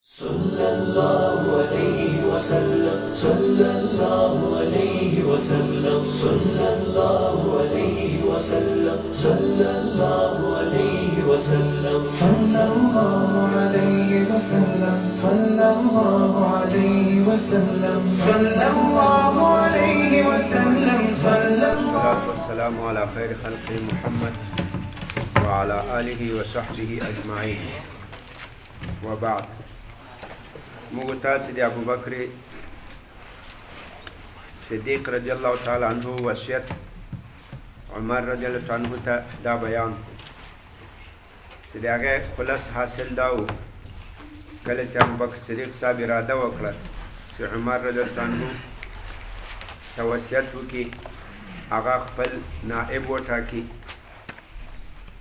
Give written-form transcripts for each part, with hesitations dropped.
صلى الله عليه وسلم صلى الله عليه وسلم صلى الله عليه وسلم صلى الله عليه وسلم صلى الله عليه وسلم صلى الله عليه وسلم صلى الله عليه وسلم صلى والصلاة والسلام على خير خلق محمد وعلى آله وصحبه أجمعين وبعد مغتاس أبو بكر صديق رضي الله تعالى عنه وصيت عمر رضي الله عنه دا بیان سداغه خلاص حاصل داو کله چې ابو بکر صدیق صاحب اراده وکړه چې عمر رضی الله عنه توصیت وکړي هغه خپل نائب وټاکي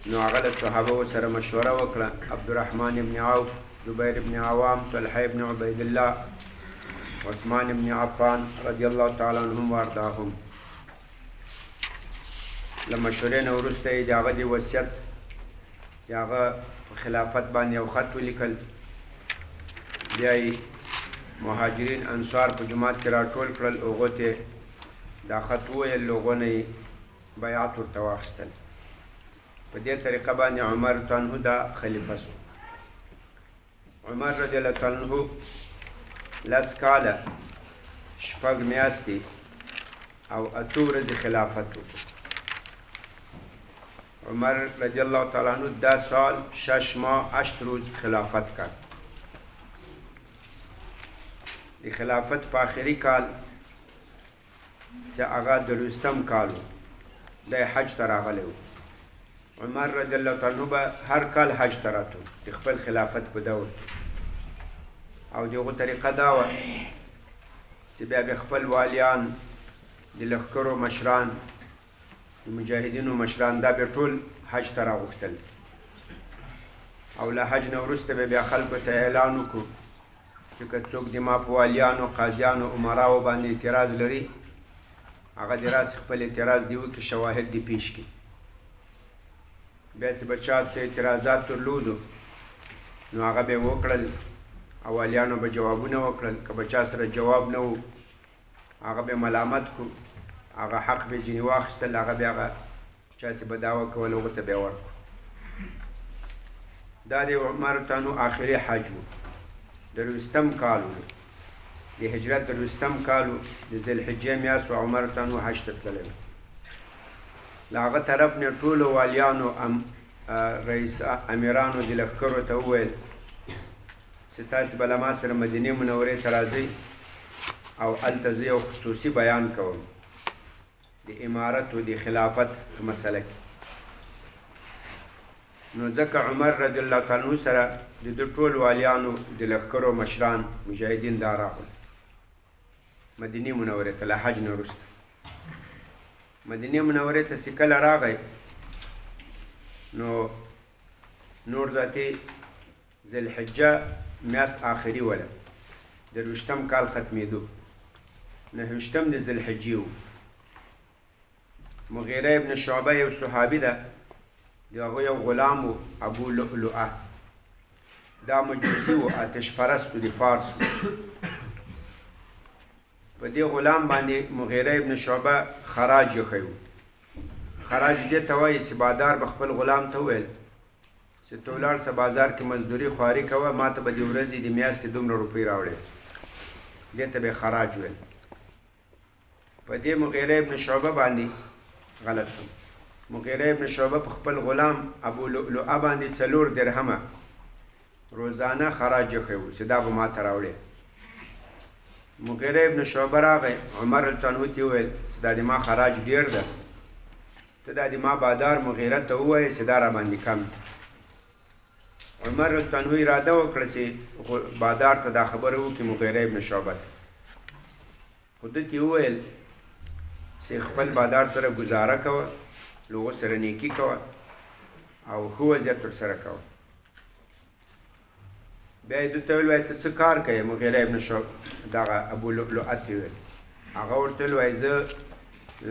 نو هغه صحابه سره مشوره وکړه عبدالرحمن ابن عوف زبير بن عوام طلحة بن عبيد الله عثمان بن عفان رضي الله تعالى عنهم وارضاهم لما شورين ورسته داغه دی وصیت داغه خلافت باندې یو خط ولیکل بیا مهاجرین انصار په جماعت کې راټول کړل هغه ته دا خط ویل لوګونه بیعت ورته واخیستل په دې طریقه باندې عمر تنه دا خلیفہ شو عمر رضی الله تعالی عنہ لاس کاله شپږ میاشتې او اته ورځې خلافت وکړ عمر رضی الله تعالی عنہ دا سال 6 ماه 8 روز خلافت کړ د خلافت په آخري کال چې هغه د رستم کالو د حج ته راغلی و عمر رضی الله تعالی عنہ به هر کال حج ته راتلو د خپل خلافت په دور او دغه طریقه دا وه چې بیا به خپل والیان د لښکرو مشران د مجاهدینو مشران دا به ټول حج ته راغوښتل او له حج نه وروسته به بیا خلکو ته اعلان وکړو چې که څوک د ما په والیانو قاضیانو عمراو باندې اعتراض لري هغه د راسې خپل اعتراض دی وکړي شواهد دی پیش کړي بیا چې به چا څه اعتراضات درلودو نو هغه به یې وکړل اوالیانو به جوابونه وکړل که به چا سره جواب نه و هغه به ملامت کو هغه حق به ځینې واخیستل هغه بیا هغه چا چې به دعوه کول هغو ته به یې ورکړو دا د عمر تانو آخري حج و د رستم کال و د هجرت د رستم کال و د ذوالحجې میاشت و عمر تانو حج ته تللی له هغه طرف نه ټولو والیانو رئیس امیرانو د لښکرو ته وویل چې تاسې به له ما سره مدینې منورې ته راځئ او هلته زه یو خصوصي بیان کوم د امارت و د خلافت په مسله کې نو ځکه عمر رضی الله تعالی عنه سره د ده ټول والیانو د لښکرو مشران مجاهدین دا راغلل مدینې منورې ته له حج نه وروسته مدینه منورې ته چې کله راغی نو نور ذاتي ذوالحجه میاشت آخري وله د 20 کال ختمېدو 9 د ذوالحجې و مغیره ابن شعبه یو صحابي ده د هغه یو غلام و ابو لؤلؤه دا مجوسي و آتش پرست و د فارس و په دې غلام باندې مغیره ابن شعبه خراج یخی و خراج دې ته وایي چې بادار به خپل غلام ته وویل چې ته ولاړ شه بازار کې مزدوري خواري کوه ما ته به د ورځې د میاشتې دومره روپۍ راوړې دې ته به یې خراج ویل په دې مغیره ابن شعبه باندې غلط شو مغیره ابن شعبه په خپل غلام ابو لؤلؤه باندې 4 درهمه روزانه خراج یخی و چې دا به ما ته راوړې مغیره ابن شعبه راغی عمر تنه ته وویل چې دا د ما خراج ډیر ده ته دا د ما بادار مغیره ته ووایې چې دا را باندې کم عمر تنه اراده وکړه چې بادار ته دا خبره وکړي مغیره ابن شعبه ته خو ده ته وویل چې خپل بادار سره ګزاره کوه له هغو سره نیکي کوه او ښه وضعیت ورسره کوه بیا یې ده ته ویل وایي ته څه کار کوې مغیره ابن شعبه دغه ابو لؤلؤه ته ویل هغه ورته ویل وایي زه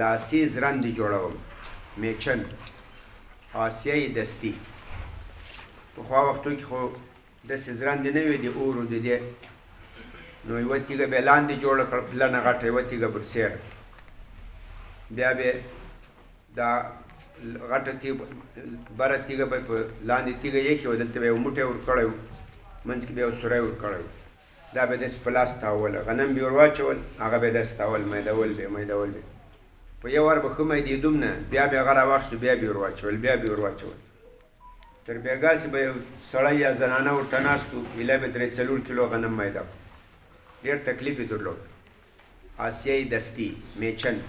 لاسي زرندې جوړوم میچن آسیایي دستي پخوا وختو کې خو داسې زرندې نه وې د اورو د دې نو یوه تیږه به یې لاندې جوړه کړه پلنه غټه یوه تیږه برسېره بیا به دا غټه تیږه بره تیږه به په لاندې تیږه ایښې وه دلته به یو موټی ورکړی و منځ کې به یو سوری ورکړی و دا به یې داسې په لاس تاوله غنم به یې ور واچول هغه به یې داسې تاول میدول به یې په یو وار به ښه میدېدوم نه بیا به یې هغه راواخیستو بیا به یې ور واچول بیا به یې ور واچول تر بېګاسې به یو سړی یا زنانه ورته ناست و ایله به 3-4 کیلو غنم میده کړو ډېر تکلیف یې درلود آسیایي دستي میچن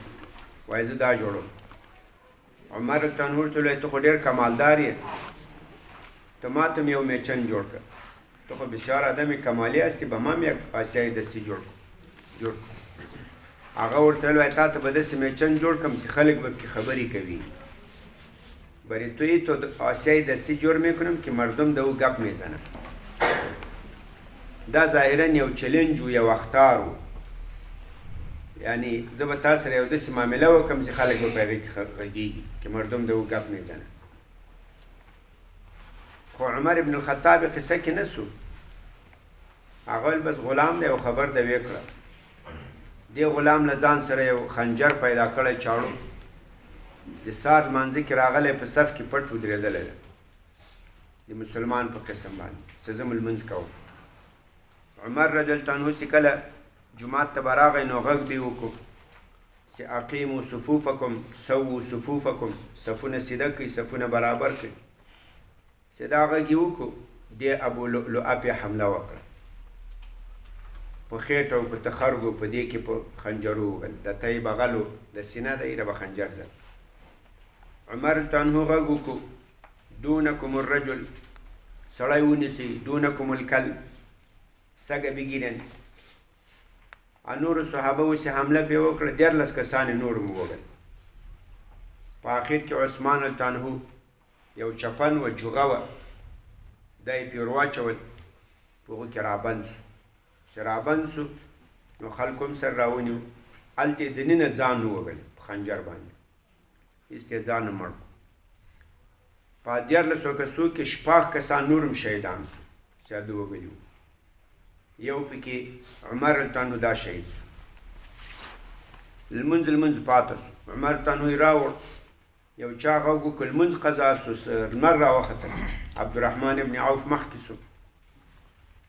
وایي زه دا جوړوم عمر رضی ورته وویل ته خو ډېر کمالدار یې ته ما ته مې یو میچن جوړ کړه ته خو بسیار آدم کمالي هستی به ما مې یک آسیایي دستي جوړ کړو هغه ورته ویل تا ته به داسې میچن جوړ کړم چې خلک به پکې خبرې کوي برای توی تو آسیای دستی جور میکنم که مردم دو گپ میزنن دا ظاهرا یو چلنج و یو اختار و یعنی زه به تا سره یو داسې معامله وکړم چې خلک به په هغې کې غږېږي که مردم دو گپ میزنن خو عمر ابن الخطاب قصه کې نه سو هغه ویل بس غلام دی او خبر د ویې کړه دې غلام له ځان سره یو خنجر پیدا کړی چاړو د سار لمانځه کې راغلی په صف کې پټ ودرېدلی ده د مسلمان په قسم باندې چې زه مو لمونځ کوم عمر رضی الله عنه چې کله جومات ته به راغی نو غږ به یې وکړو چې اقیمو صفوفکم سوو صفوفکم صفونه سیده کړئ صفونه برابر کړئ چې دا غږ یې وکړو دې ابو لؤلؤه پې حمله وکړه په خېټه او په تخرګو په دې کې په خنجرو ووهل د تی بغلو د سینه د ایره به خنجر زد عمر عنه غږ وکړو دونکم الرجل سړی ونیسئ دونکم الکلب سګه بګیرن نورو صحابه اوسې حمله پې وکړه 14 کسان نور مو ووهل په آخر کې عثمان عنه یو چپن و جوغه وه دا یې پې ور واچول په هغو کې رابند سو چې رابند سو نو خلکو هم سره راونیو هلته یې دننه ځان ووهل په خنجر باندې استیزان مړ په 14 کسو کې 6 کسان نور هم شهیدان سو چې ده وګلي یو پکې عمر عنه دا شهید سو لمونځ پاته سو عمر عنه یې راوړ یو چا غږ وکړ لمونځ قضا سو لمر راوخته عبدالرحمن ابن عوف مخکې سو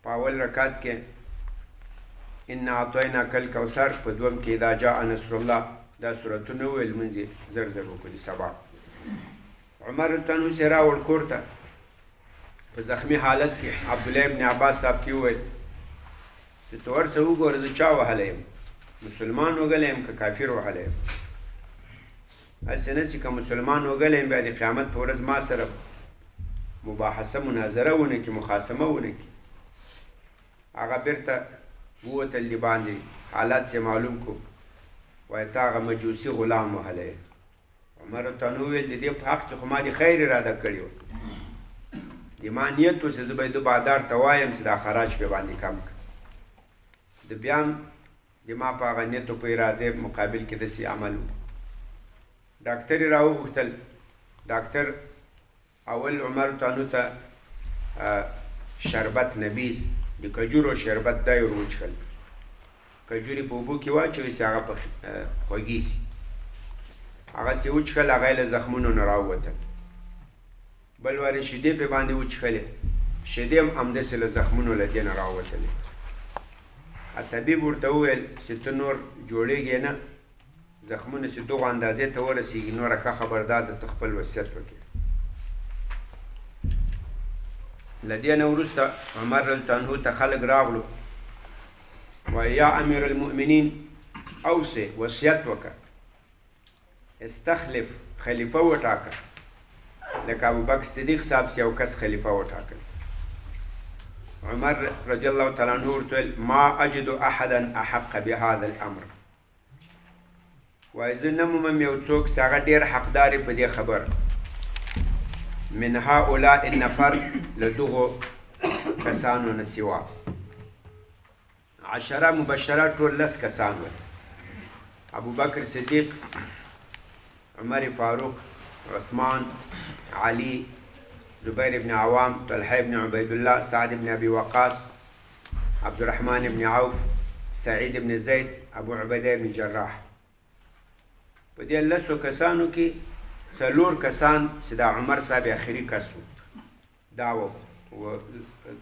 په اول رکعت کې انا اعطیناک الکوثر په دوم کې اذا جاء نصر الله دا سورتونه ویل لمونځ یې زر وکړي سبا عمر عنه چې راوړ کور ته په زخمی حالت کې عبدالله ابن عباس صاحب ته وویل چې ته ورسه وګوره زه چا وهلی یم مسلمان وګلی یم که کافر وهلی یم هسې نه چې که مسلمان وګلی یم بیا د قیامت په ورځ ما سره مباحثه مناظره ونه کړي مخاصمه ونه کړي هغه بیرته ووتل د باندې حالات یې معلوم کړو وایي ته هغه مجوسي غلام وهلی یې عمر عنه وویل د دې په حق کې خو ما د خیر اراده کړې وه د ما نیت و چې زه به یې بادار ته وایم چې دا خراج پې باندې کم کړه د بیا هم د ما په هغه نیت و په ارادې مقابل کې داسې عمل وکړو ډاکټر یې راوغوښتل ډاکټر اول عمر عنه ته شربت نبیز د کجورو شربت دا یې ور وچښل کجورې په اوبو کې واچوي چې هغه په خوږي سي هغسې وچښل هغه یې له زخمونو نه راووتل بل وارې شیدې پې باندې وچښلې شیدې هم همداسې له زخمونو له دې نه راووتلې طبیب ورته وویل چې ته نور جوړېږې نه زخمونه چې دغو اندازې ته ورسېږي نوره ښه خبردار ده ته خپل وصیت وکړې له دې نه وروسته عمر رضی عنه ته خلک راغلو وایي یا امیر المؤمنین اوصې وصیت وکړه استخلف خلیفه وټاکه لکه ابوبکر صدیق صاحب چې یو کس خلیفه وټاکل عمر رضی الله تعالی عنه ورته ویل ما اجد احدا احق بهذا الامر وایي زه نه مومم یو څوک چې هغه ډېر حقدار په دې خبره من هؤلاء النفر له دغو کسانو نه سوا 10 مبشره ټول 10 کسان ول ابوبکر صدیق عمر فاروق عثمان علي زبیر ابن عوام، طلحه ابن عبید الله، سعد ابن ابي وقاص، عبد الرحمن ابن عوف، سعید ابن زید، ابو عبیده ابن جراح. په دې لسو کسانو کې 4 کسان سیدا عمر صاحب اخري کس و، دا و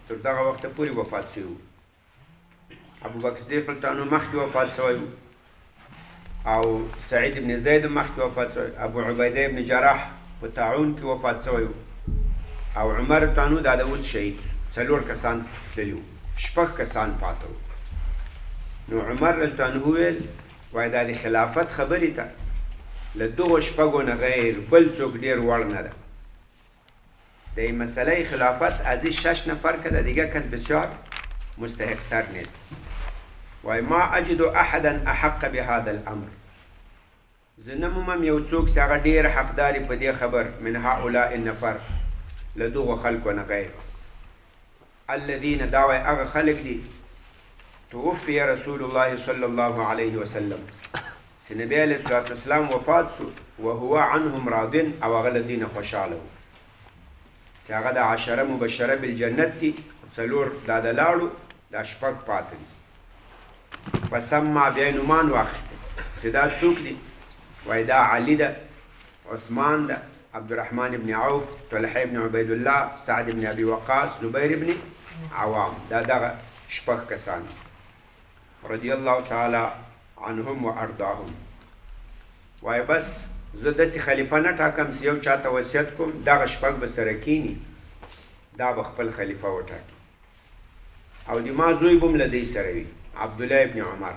تر دغه وخته پورې وفات شوی و. ابو بکر صدیق رضی الله عنه مخکې وفات شوی و، او سعید ابن زید مخکې وفات شوی، ابو عبیده ابن جراح په طاعون کې وفات شوی و، او عمر رضی الله عنه دا د اوس شهید شو. 4 کسان تللي وو، 6 کسان پاته وو. نو عمر رضی الله عنه ویل وایي دا د خلافت خبرې ته له دغو 6 نه غیر بل څوک ډېر وړ نه ده. د این مسئله خلافت از این 6 نفر که ده دیگه کس بسیار مستحق‌تر نیست. وای ما اجد احدا احق بهذا الامر. زه نه مومم یو څوک چې هغه ډېر حقداري په دې خبر من هؤلاء النفر له دغو خلکو نه غیر. الذين دا وایي هغه خلک دي توفي رسول الله صلی الله علیه وسلم چې نبی علیه الصلاة والسلام وفات شو وهو عنهم راض، او هغه له دې نه خوشحاله و چې هغه د 10 مبشره بالجنت دي. 4 دا د لاړو، دا 6 پاته دي. فسما بیا یې نومان واخیسته چې دا څوک دي؟ وایي دا علي ده، عثمان ده، عبدالرحمن ابن عوف، طلحه ابن عبید الله، سعد ابن ابي وقاص، زبیر ابن عوام. دا دغه 6 کسان رضی الله تعالی عنهم و ارضاهم. وایي بس زه داسې خلیفه نه ټاکم چې یو چاته وصیت کوم دغه 6 به سره کینی، دا به خپل خلیفه وټاکي، او د ما زوی به هم له دوی سره وي، عبدالله ابن عمر.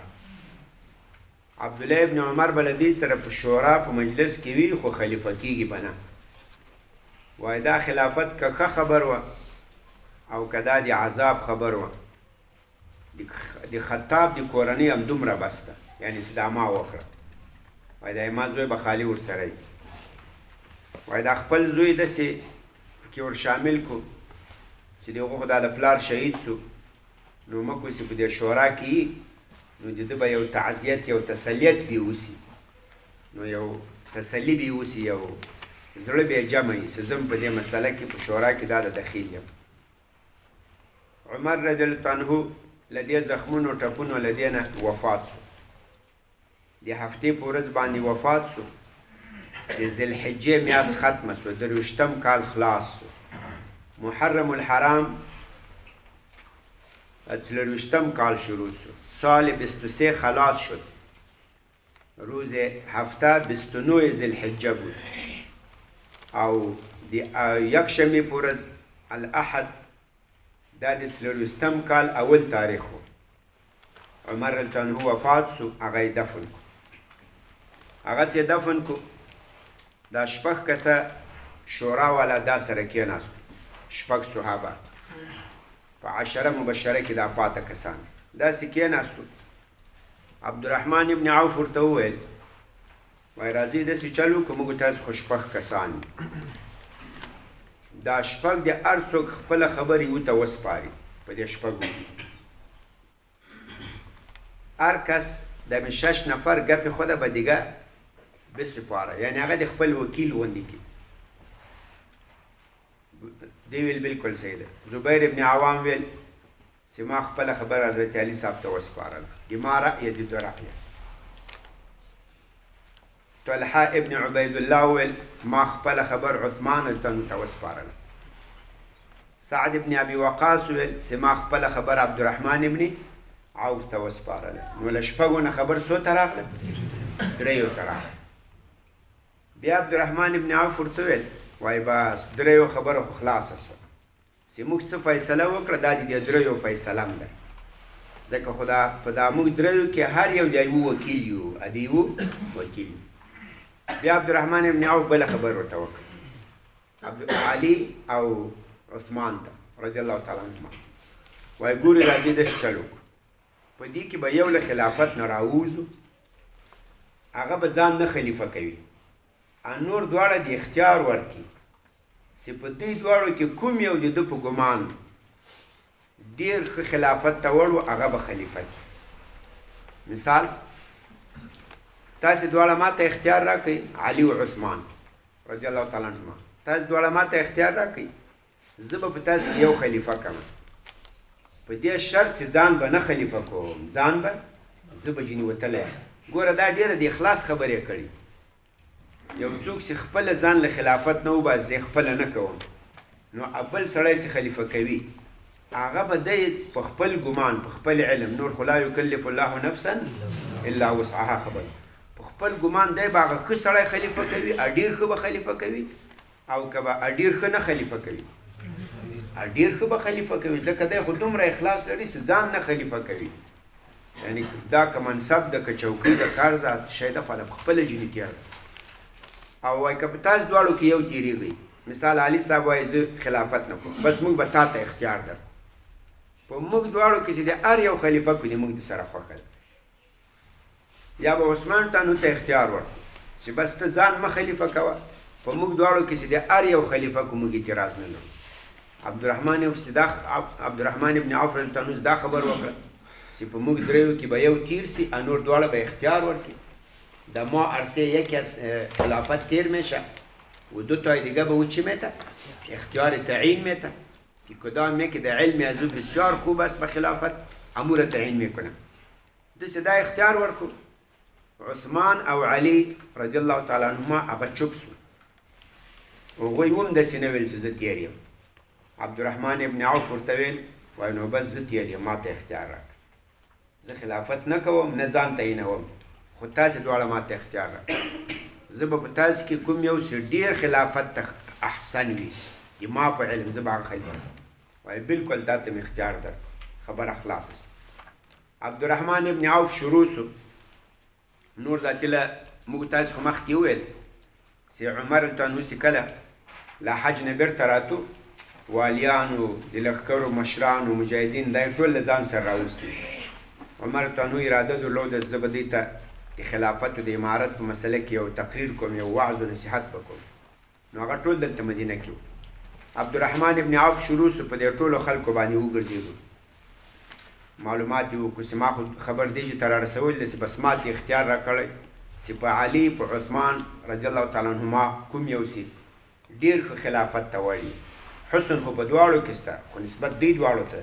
عبدالله ابن عمر به له دوی سره په شورا په مجلس کې وي، خو خلیفه کېږي به نه. وایي دا خلافت که ښه خبر وه او که دا د عذاب خبر وه، د خطاب د کورنۍ هم دومره بس ده، یعنې چې دا ما وکړه. وایي دا ما زوی به خالي ورسره وي. وایي دا خپل زوی داسې پکې ور شامل کو چې د هغه خو دا د پلار شهید سو، نو مکو چې په دې شورا کې نو د ده به یو تعزیت، یو تسلیت به اوسي، نو یو تسلی به اوسي، یو زړه به یې جمع وي چې زه په دې مسله کې په شورا کې دا د دخیل یم. عمر رضی الله عنه له دې زخمونو ټپونو له دې نه وفات سو. د هفتې په ورځ باندې وفات سو چې ذوالحجې میاشت ختمه سوه، 23 کال خلاص سو. محرم الحرام 24 کال شروع شد. سال 23 خلاص شد. روز هفته 29 ذوالحجه بود، او یک شنبه په ورځ الاحد دا د 24 کال اول تاریخ و. عمر رضی الله عنه وفات شو، هغه یې دفن کو. هغه یې دفن کو. دا 6 کسه شورا والا دا سره کېناستو، 6 صحابه په 10 مبشره کې دا پاته کسان داسې کېناستو. عبدالرحمن ابن عوف ورته وویل وایي راځئ داسې چل وکړو، موږ تاسو خو 6 کسان دا 6 د هر څوک خپله خبرې ورته وسپاري. په دې 6 هر کس د 6 نفر ګپې خوده به دیگه بسپاره، یعنی هغه د خپل وکیل غوندې کړي. دی ویل بالکل صحیح ده. زبیر ابن عوام ویل چې ما خپله خبر حضرت علي صاحب ته وسپارله، د ما رأیه د ده رأیه. طلحه ابن عبید الله ویل ما خپله خبر عثمان التنو ته وسپارله. سعد ابن ابي وقاص ویل چې ما خپله خبر عبدالرحمن ابن عوف ته وسپارله. نو له 6 نه خبر څو ته راغله؟ 3 ته راغله. بیا عبدالرحمن ابن عوف ورته ویل وای بس 3 خبره خو خلاصه سوه چې موږ څه فیصله وکړه دا د دې 3 فیصله هم ده، ځکه خو دا په دا موږ 3 کې هر یو د یو وکیل یو، د یو وکیل. بیا عبدالرحمن ابن عوف بله خبر ورته وکړه علي او عثمان ته رضی الله تعالی عنهما. وایي ګورې راځئ داسې چل وکړو، په دې کې به یو له خلافت نه راووځو، هغه به ځان نه خلیفه کوي، نور دواړه د اختیار ورکي چې په دې دواړو کې کوم یو د ده په ګمان ډېر ښه خلافت ته وړو، هغه به خلیفه کړي. مثال تاسې دواړه ما ته اختیار راکړئ، علي او عثمان رضی الله تعالی عنهما، تاسې دواړه ما ته اختیار راکړئ زه به په تاسو کې یو خلیفه کړم، په دې شرط چې ځان به نه خلیفه کوم، ځان به زه به ځینې وتلی یم. ګوره دا ډېره د اخلاص خبرې کړي. یو څوک چې خپله ځان له خلافت نه وباسي، زه خپله نه کوم، نو بل سړی چې خلیفه کوي هغه به دی په خپل ګمان، په خپل علم، نور خو لا یکلف الله نفسا الا وسعها خبر، په خپل ګمان دی به هغه ښه سړی خلیفه کوي، ډېر ښه به خلیفه کوي، او که به ډېر ښه نه خلیفه کوي، ډېر ښه به خلیفه کوي، ځکه دی خو دومره اخلاص لري چې ځان نه خلیفه کوي. یعنې دا که منصب ده، که چوکۍ ده، کار ذات شی ده، خو د خپله ځینې تېر ده. او وایي که په تاسو دواړو کې یو تېرېږئ، مثال علي صاحب وایي زه خلافت نه کوم، بس موږ به تا ته اختیار در په موږ دواړو کې چې د هر یو خلیفه کړي موږ د سره خوښه ده. یا به عثمان تانو ته اختیار ورکړو چې بس ته ځان مه خلیفه کوه، په موږ دواړو کې چې د هر یو خلیفه کو موږ اعتراض نه لرو. عبدالرحمن ابن عوف رضی الله عنه دا خبر وکړه چې په موږ دریو کې به یو تیر سي، نور دواړه به اختیار ورکړي. در ما عرصه یکی از خلافت تیر میشه و دو تای دیگه به او چی میته؟ اختیار تعیین میته که کدام که در علم از او بسیار خوب است به خلافت همو را تعیین میکنه. دست دا اختیار ورکو. عثمان او علی رضی الله تعالی عنهما اغا چوب سو و غیوم دستی نویل سه زه تیریم. عبدالرحمن ابن عوف ورتویل وای نو بس زه تیریم، ما ته اختیار راک، زه خلافت نکوم نه ځان تعیینوم، خو تاسې دواړه ما ته اختیار راک. زه به په تاسې کې کوم یو چې ډېر خلافت ته احسن وي د ما په علم، زه به هغه خلیفه وایي بلکل تا ته مې اختیار در، خبره خلاصه سو. عبدالرحمن ابن عوف شروع سو. نور ذاتي له موږ تاسې خو مخکې وویل چې عمر عنه چې کله له حج نه بېرته راتو، والیانو، د لښکرو مشرانو، مجاهدین دا یې ټول له ځان سره راوستي. عمر عنه اراده درلوده زه به دې ته د خلافت او د امارت په مسله کې یو تقریر کوم، یو وعظ و نصیحت به کوم. نو هغه ټول دلته مدینه کې و. عبدالرحمن ابن عوف شروع سو، په دې ټولو خلکو باندې وګرځېدو، معلومات یې وکړو چې ما خو خبر دی چې ته را رسولی دی چې بس ما ته اختیار را کړی چې په علي په عثمان رضی الله تعالی عنهما کوم یو سي ډېر ښه خلافت ته وایي. حسن خو په دواړو کې شته، خو نسبت دوی دواړو ته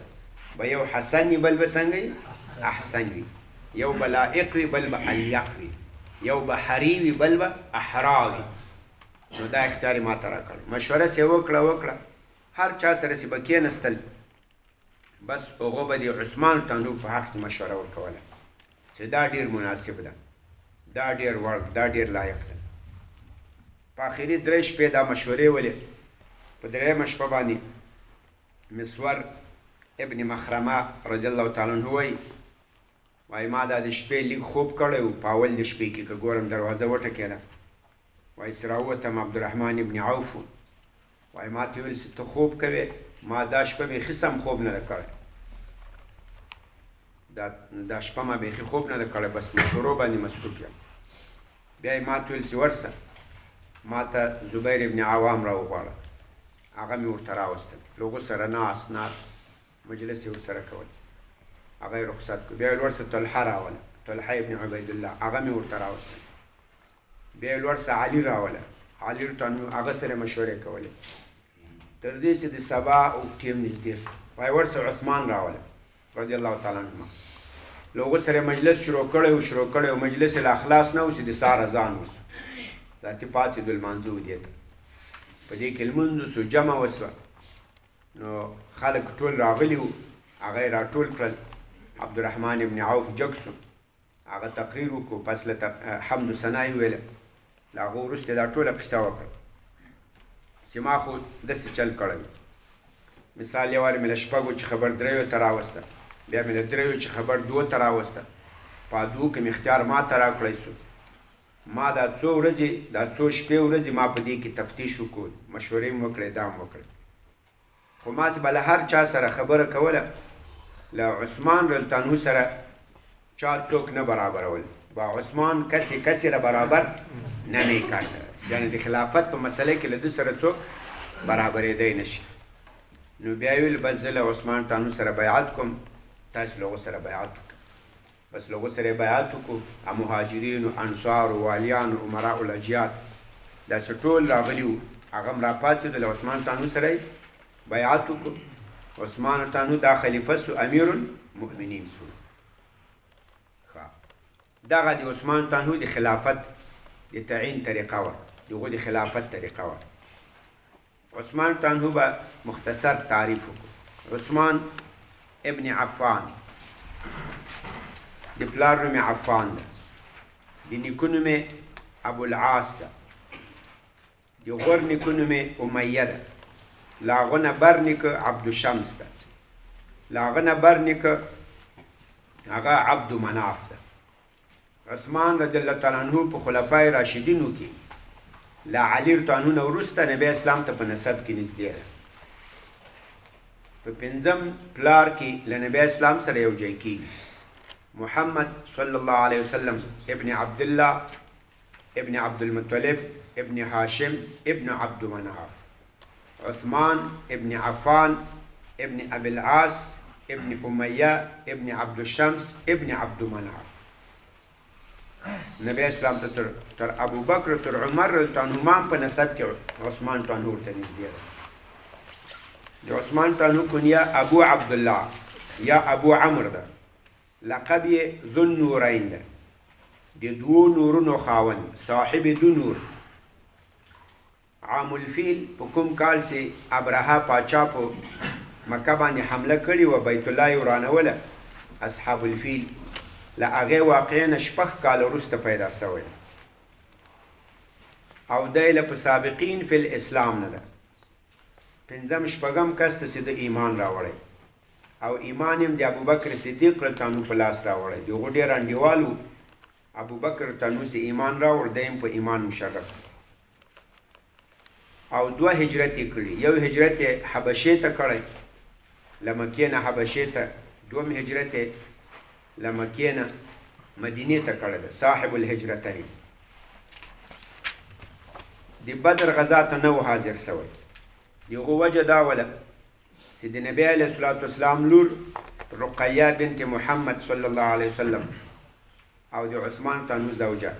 به یو حسن وي، بل به څنګه وي؟ احسن وي. یو به لائق وي، بل به الیق وي. یو به حري وي، بل به احرا وي. نو دا اختیار یې ما ته راکړ. مشوره یې وکړه، هر چا سره چې به کېنستل بس هغه به د عثمان تانو په حق کې مشوره ورکوله چې دا ډېر مناسب ده، دا ډېر وړ، دا ډېر لایق ده. په آخري 3 شپې دا مشورې ولې. په 3مه شپه باندې مسور ابن مخرمه رضی الله تعالی عنه وایي ما دا د شپې لږ خوب کړی و، په اول د شپې کې که ګورم دروازه وټکېده، وایي چې راووتم عبدالرحمن ابن عوف وایي ما ته ویل چې ته خوب کوې، ما دا شپه بیخي سم خوب نه ده کړی، دا شپه ما بیخي خوب نه ده کړی، بس مشورو باندې مصروف یم. بیا یې ما ته ویل چې ورسه ما ته زبیر ابن عوام راوغواړه. هغه مې ورته راوستل، له هغو سره ناست مجلس یې ورسره کول، هغه یې رخصت کړو. بیا یې ورسه طلحه راوله، طلحه ابن عبیدالله، هغه مې ورته راوستل. بیا یې ورسه علي راوله، علي ورته هغه سره مشورې کولې، تر دې چې د سبا او ټیم نږدې سو. وایي ورسه عثمان راوله رضی الله تعالی عنهما، له هغو سره مجلس شروع کړی و، مجلس یې لا خلاص نه و چې د سهار اذان وسو، ذاتي پاڅېدو لمانځه و دې ته. په دې کې لمونځ وسو، جمع وسوه، نو خلک ټول راغلي وو، هغه یې راټول کړل. عبدالرحمن ابن عوف جګ سو، هغه تقریر وکړو، پس له حمد و ثنا یې ویله، له هغه وروسته دا ټوله قصه وکړه چې ما خو داسې چل کړی. مثال یو وار مې له 6 چې خبر 3 ته راوسته، بیا مې له 3 چې خبر 2 ته راوسته، په 2 کې مې اختیار ما ته راکړی سو. ما دا څو ورځې، دا څو شپې ورځې ما په دې کې تفتیش وکړو، مشورې مې وکړې، دا مې وکړې. خو ما چې به له هر چا سره خبره کوله، له عثمان رضی الله عنه سره چا څوک نه برابرول، با عثمان کسی را برابر نمیکرد، یعنی د خلافت په مسله کې له ده سره څوک برابرېدی نشي. نو بیا یې ویل بس زه له عثمان تانو سره بیعت کوم، تاسو له هغو سره بیعت وکړه. بس له هغو سره یې بیعت وکړو، مهاجرینو، انصارو، والیانو، عمراء الاجیاد داسې ټول راغلي وو. هغه هم راپاڅېدو، له عثمان تانو سره یې بیعت وکړو عثمان تانو دا خلیفه سو امیر المؤمنین سو دغه د عثمان تانو د خلافت د تعیین طریقه وه دغه د خلافت طریقه وه عثمان تانو به مختصر تعریف وکړو عثمان ابن عفان د پلار نوم عفان ده د نیکه نوم ابو العاص ده د غور نیکه نوم امیه ده له هغه نه بر نیکه عبدالشمس ده له هغه نه بر نیکه هغه عبد مناف ده عثمان رضی الله تعالی عنه په خلفای راشدینو کې له علی رضی الله عنه وروسته نبی اسلام ته په نسب کې نږدې ده په پنځم پلار کې له نبی اسلام سره یو ځای کېږي محمد صلی الله علیه وسلم ابن عبدالله ابن عبدالمطلب ابن هاشم ابن عبد مناف عثمان ابن عفان ابن ابي العاص ابن امیه ابن عبدالشمس ابن عبد مناف نبی اسلام ته تر ابو بکر تر عمر رضی الله عنهما په نسب کې عثمان ته نور ته نږدې ده د عثمان ته نو کنیه ابو عبدالله یا ابو عمرو ده لقب یې ذو النورین ده د دوو نورونو خاوند صاحب دو نور عام الفیل په کوم کال سي ابرهه پاچا په مکه باندې حمله کړې وه بیت الله یې ورانوله اصحاب الفیل له هغې واقعا نه 6 کاله وروسته پیدا سوی او دی له په سابقین فی الاسلام نه ده پنځم شپږم کس ته چې د ایمان راوړی او ایمان یې د ابوبکر صدیق رضی الله عنه په لاس راوړی د هغو ډېر انډیوال و ابوبکر رضی الله عنه چې ایمان راوړ دی هم په ایمان مشرف سو او 2 هجرت یې کړي یو هجرت یې حبشې ته کړی له مکې نه حبشې ته دوم هجرت یې له مکې نه مدینې ته کړی ده صاحب الهجرتین د بدر غزا ته نه و حاضر سوی د هغو وجه دا وله چې د نبی علیه الصلاة والسلام لور رقیه بنت محمد صلی الله علیه وسلم او د عثمان تانو زوجه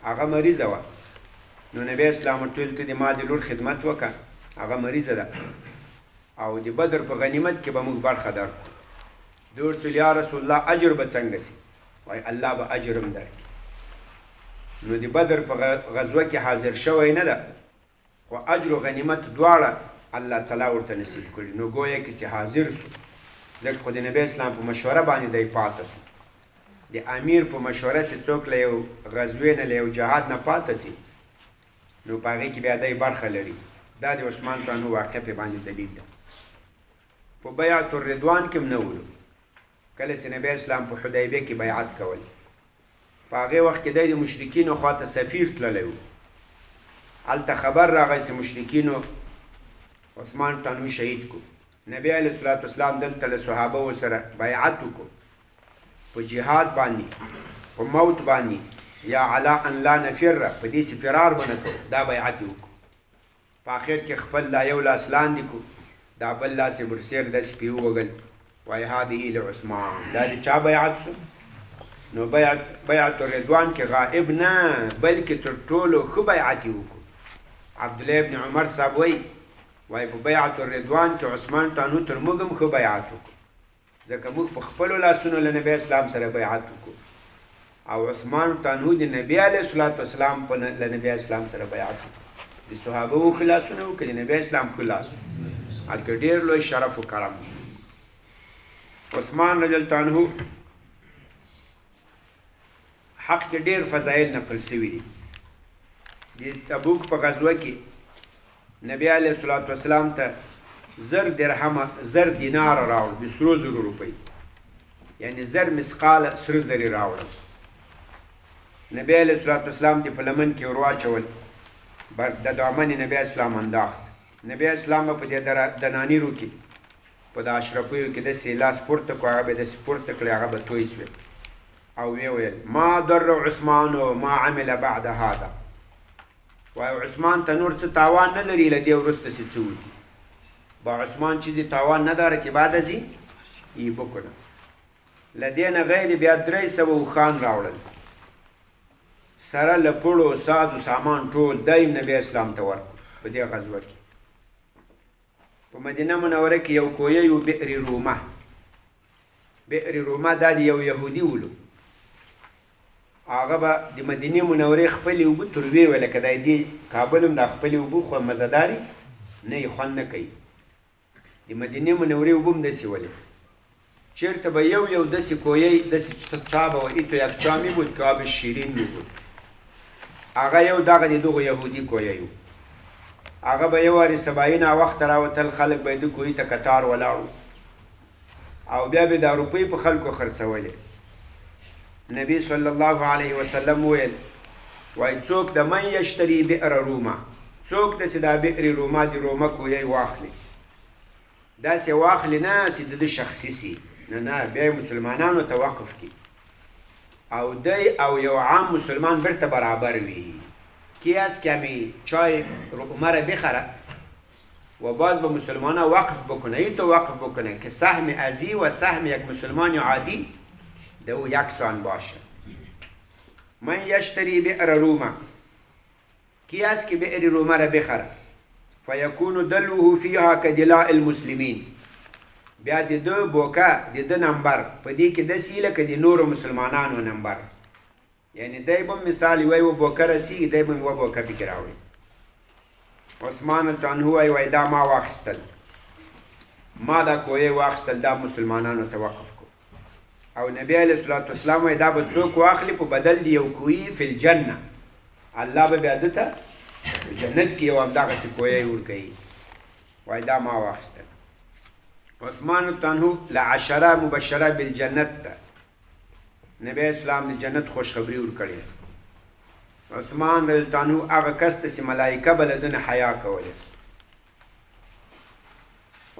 هغه مریضه وه نو نبی اسلام ورته ویل ته د ما د لور خدمت وکړه هغه مریضه ده او د بدر په غنیمت کې به موږ برخه درکړو دوی ورته ویل یا رسول الله اجر به څنګه سي وایي الله به اجر هم درکړي نو د بدر په غزوه کې حاضر شوی نه ده خو اجر و غنیمت دواړه الله تعالی ورته نصیب کړي نو گویا کې چې حاضر سو ځکه خو د نبی اسلام په مشوره باندې دی پاته سو د امیر په مشوره چې څوک له یو غزوې نه له یو جهاد نه پاته سي نو په هغې کې بیا دی برخه لري دا د عثمان تانو واقع په باندې دلیل ده په بیعت الرضوان کې هم نه ولو کله چې نبی اسلام په حدیبیه کې بیعت کول په هغې وخت کې دی د مشرکینو خواته سفیر تللی و هلته خبر راغی چې مشرکینو عثمان تانو شهید کو نبی علیه الصلاة والسلام دلته له صحابه سره بیعت وکړو په جهاد باندې په موت باندې یا علا ان لا نفر په دې چې فرار به نه کوو دا بیعت یې وکړو په آخر کې خپل لا یو لاس لاندې کو دا بل لاس یې برسېر داسې پې ووږل وایي هذه لعثمان دا د چا بیعت سو نو بیعت الرضوان کې غائب نه بلکې تر ټولو ښه بیعت یې وکړو عبدالله ابن عمر صاحب وایي په بیعت الرضوان کې عثمان تانو تر موږ هم ښه بیعت وکړو ځکه موږ په خپلو لاسونو له نبی اسلام سره بیعت وکړو او عثمان تانو د نبی علیه الصلاة والسلام له نبی اسلام سره بیعت وکړو د صحابو ښه لاسونه وو که د نبی اسلام ښه لاس هلکه ډېر لوی شرف و کرم عثمان رضی الله عنه حق کې ډېر فضایل نقل شوي دي د تبوک په غزوه کې نبی علیه الصلاة والسلام ته 1000 درهمه 1000 دینار راوړ د سرو زرو روپۍ یعنی 1000 مثقال سره زرې راوړل نبی علیه الصلاة والسلام دې په لمن کې ور واچول د دامن نبی اسلام انداخت نبی اسلام په دې دنانیرو کې په د اشرفیو کې داسې لاس پورته کړو هغه به داسې پورته کړی هغه به توی سوې او ویې ویل ما ضر عثمان ما عمل بعد هذا وایي عثمان ته نور څه تاوان نه لري له دې وروسته چې څه وکړي با عثمان چیزی تاوان نداره که بعد از این ای بکنه لدین غیر بیا 300 اوښان راوړل سره له پړو ساز و سامان ټول دایم نبی اسلام ته ورکړو په دې غزوه کې په په مدینه منوره کې یو کوی و بئر رومه. بئر رومه دا د یو یهودي ولو، هغه به د مدینې منورې خپلې اوبه تروې وې، لکه دا دې کابل هم دا خپلې اوبه خو مزهدارې نه یې خوند نه کوي. د مدینې منورې اوبه هم داسې ولې چېرته به یو داسې کوی داسې څا به و ایتو یکچا می بود که آب شیرین می بود. هغه یو دغه د دغو یهودي کوی و. هغه به یو وارې سبایي ناوخته راوتل، خلک به یې د کوی ته کتار ولاړو او بیا به دا روپۍ په خلکو خرڅولې. نبی صلی الله علیه وسلم ویل وای څوک د من یشتری بئر رومه، څوک داسې دا بئر رومه د رومه کوی واخلي، داسې واخلي نه چې د ده شخصي سي، نه بیا مسلمانانو ته وقف کی او دی او یو عام مسلمان برته برابر وی. کی است که می چای رومه را بخره و باز به مسلمانان وقف بکنه، ای تو وقف بکنه که سهم ازی و سهم یک مسلمان عادی ده او یکسان باشه. من یشتری بئر رومه، کی است که بئر رومه را بخره فیکون دلوه فیها کدلاء المسلمین، بیا د ده بوکه د ده نمبر په دې کې داسې لکه د نورو مسلمانانو نمبر، یعنی دی به مثال یوه یوه بوکه رسېږي، دی به یوه بوکه پکې راوړي. عثمان عنه وایي دا ما واخیستل، ما دا کوی واخیستل، دا مسلمانانو ته وقف کو. او نبی علیه الصلاة والسلام وایي دا به څوک واخلي په بدل د یو کوی فی الجنه، الله به بیا ده ته جنت کې یو همدغسې کوی ورکوي. وایي دا ما واخیستل. عثمان عنه له 10 مبشره بالجنت ته نبی اسلام د جنت خوشخبري ورکړې. عثمان رضی الله عنه هغه کس ته چې ملایکه به له ده نه حیا کولې.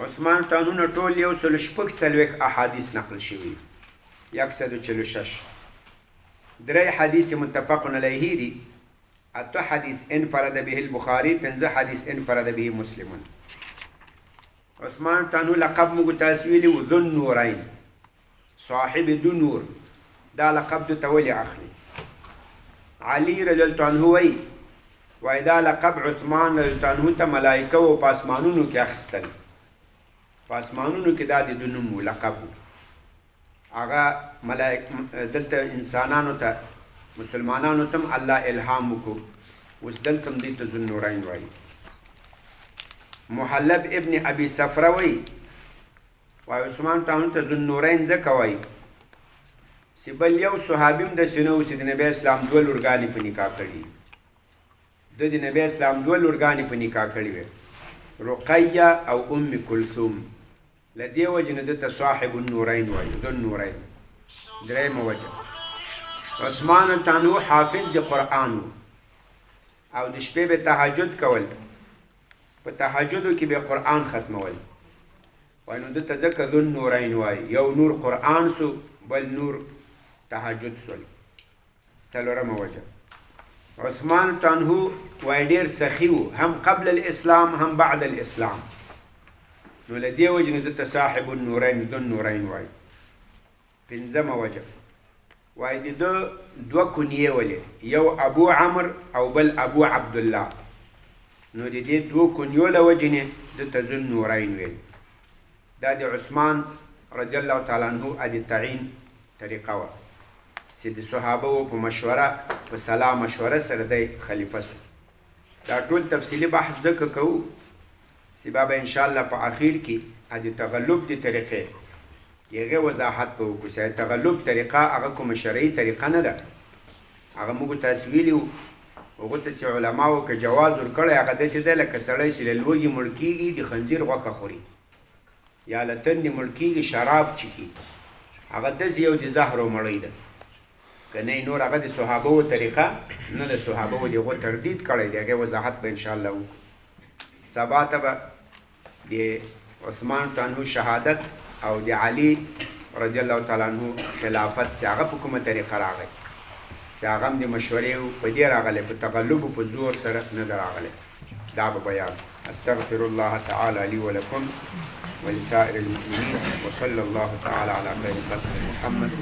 عثمان عنه نه ټول 146 احادیث نقل شوي، 146. 3 حدیث متفق علیه دي، 8 حدیث انفرد به البخاري، 5 حدیث انفرد به مسلم. عثمان عنه لقب موږ تاسو ویلي و ذو النورین، صاحب دو نور، دا لقب د ته ولې اخلي؟ علي رضی الله عنه وایي دا لقب عثمان رضی الله عنه ته ملایکه و په اسمانونو کې اخیستل، په اسمانونو کې دا د ده نوم و، لقب و. هغه دلته انسانانو ته مسلمانانو ته هم الله الهام وکړو، اوس دلته هم دوی ته ذو النورین وایي. محلب ابن ابي صفره وایي عثمان عنه ته ذو النورین ځکه وایي چې بل یو صحابي هم داسې نه و چې د نبی اسلام 2 لورګانې په نکاح کړي. ده د نبی اسلام 2 لورګانې په نکاح کړي وې، رقیه او ام کلثوم. له دې وجې نه ده ته صاحب النورین وایي، ذو النورین. 3مه وجه عثمان عنه حافظ د قرآن و او د شپې به تهجد کول، په تهجدو کې به قرآن ختمول. وایي نو ده ته ځکه ذو النورین وایي، یو نور قرآن سو، بل نور تهجد سول. 4مه وجه عثمان عنه وایي ډېر سخي و، هم قبل الاسلام هم بعد الاسلام، نو له دې وجې نه ده ته صاحب النورین ذو النورین وایي. 5مه وجه وایي د ده 2 کنیې ولې، یو ابو عمر او بل ابو عبدالله، نو د دې 2 کنیو له وجې نه ده ته ذو النورین ویل. دا د عثمان رضی الله تعالی عنه د تعین طریقه وه چې د صحابه په مشوره په صلاح مشوره سره دی خلیفه سو. دا ټول تفصیلي بحث ځکه کوو چې بابا انشاءالله په اخیر کې د تغلب د طریقې هغې وضاحت به وکړو چې تغلب طریقه هغه کومه شرعي طریقه نه ده، هغه موږ تاسو ویلي وو. هغو ته چې علماو که جواز ورکړی هغه داسې دی لکه سړی چې له لوږې مړ کېږي د خنزیر غوښه خوري، یا له تندې مړ کېږي شراب چښي، هغه داسې یو د زهرو مړی ده. که نه نور هغه د صحابهو طریقه نه د صحابهو د هغو تردید کړی دی، هغې وضاحت به انشاءالله وکړو. سبا ته به د عثمان عنه شهادت او د علي رضی الله تعالی عنه خلافت چې هغه په کومه طریقه راغی، چې هغه هم د مشورې په دې راغلی، په تغلب په زور سره نه ده راغلی. دا به بیان. استغفر الله تعالى لي ولكم ولسائر المسلمين، وصلى الله تعالى على خير خلقه محمد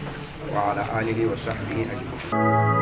وعلى آله وصحبه أجمعين.